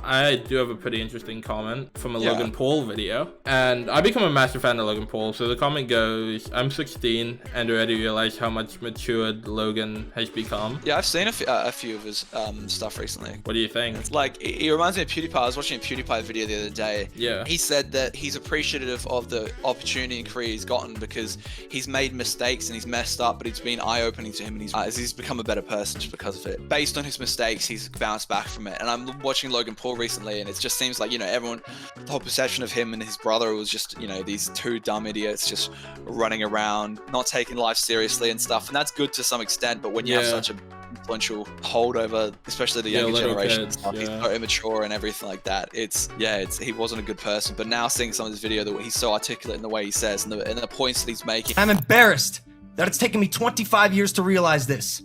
I do have a pretty interesting comment from a Yeah. Logan Paul video. And I become a massive fan of Logan Paul. So the comment goes, I'm 16 and already realized how much matured Logan has become. Yeah, I've seen a few of his stuff recently. What do you think? It's like, he reminds me of PewDiePie. I was watching a PewDiePie video the other day. Yeah. He said that he's appreciative of the opportunity and career he's gotten because he's made mistakes and he's messed up, but it's been eye-opening to him, and he's become a better person just because of it. Based on his mistakes, he's bounced back from it. And I'm watching Logan Paul recently, and it just seems like, you know, everyone, the whole perception of him and his brother was just, you know, these two dumb idiots just running around, not taking life seriously and stuff. And that's good to some extent, but when you have such a influential holdover, especially the younger generation and stuff, he's so immature and everything like that. He wasn't a good person. But now seeing some of this video, that he's so articulate in the way he says and the points that he's making. I'm embarrassed that it's taken me 25 years to realize this.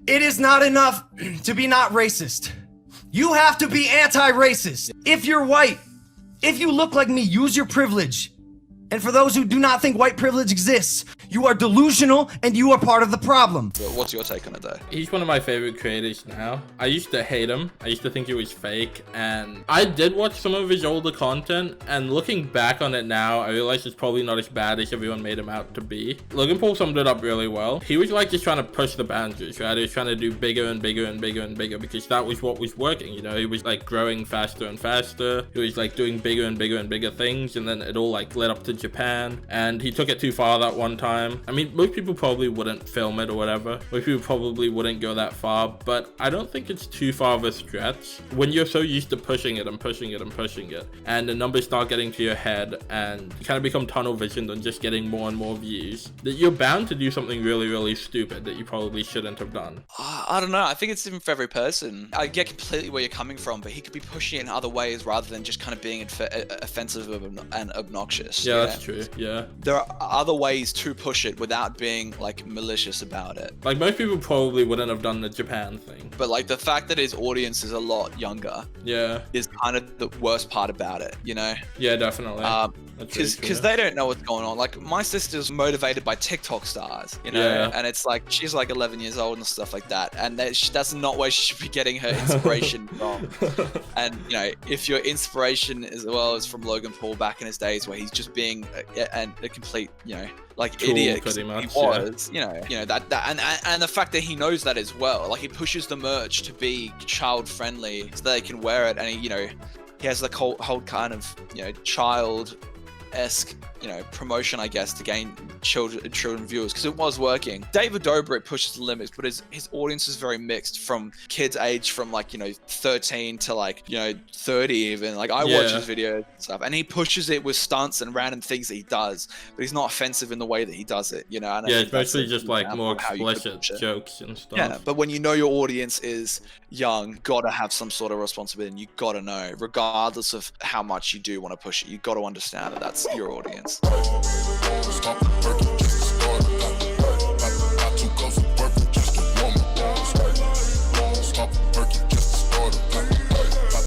It is not enough to be not racist. You have to be anti-racist. If you're white, if you look like me, use your privilege. And for those who do not think white privilege exists, you are delusional and you are part of the problem. So what's your take on it though? He's one of my favorite creators now. I used to hate him. I used to think he was fake. And I did watch some of his older content. And looking back on it now, I realize it's probably not as bad as everyone made him out to be. Logan Paul summed it up really well. He was like just trying to push the boundaries, right? He was trying to do bigger and bigger and bigger and bigger because that was what was working. You know, he was like growing faster and faster. He was like doing bigger and bigger and bigger things. And then it all like led up to Japan, and he took it too far that one time. I mean, most people probably wouldn't film it or whatever. Most people probably wouldn't go that far, but I don't think it's too far of a stretch when you're so used to pushing it and pushing it and pushing it, and the numbers start getting to your head and you kind of become tunnel visioned on just getting more and more views, that you're bound to do something really, really stupid that you probably shouldn't have done. I don't know. I think it's different for every person. I get completely where you're coming from, but he could be pushing it in other ways rather than just kind of being offensive and obnoxious. Yeah, that's true. Yeah. There are other ways to push it without being like malicious about it. Like most people probably wouldn't have done the Japan thing. But like the fact that his audience is a lot younger is kind of the worst part about it, you know? Yeah, definitely. Because they don't know what's going on. Like my sister's motivated by TikTok stars, you know, and it's like she's like 11 years old and stuff like that, and that's not where she should be getting her inspiration from. And you know, if your inspiration as well is from Logan Paul back in his days where he's just being a complete, you know, like Tool, idiot, pretty much, he was, you know that and the fact that he knows that as well, like he pushes the merch to be child friendly so they can wear it, and he, you know, he has the whole kind of, you know, child-esque, you know, promotion, I guess, to gain children viewers, because it was working. David Dobrik pushes the limits, but his audience is very mixed, from kids age from like, you know, 13 to like, you know, 30 even. Like I watch his videos and stuff, and he pushes it with stunts and random things that he does, but he's not offensive in the way that he does it, you know? And it's mostly just like more explicit jokes and stuff. Yeah, but when you know your audience is young, you gotta have some sort of responsibility, and you gotta know, regardless of how much you do want to push it, you gotta understand that that's your audience. Stop working just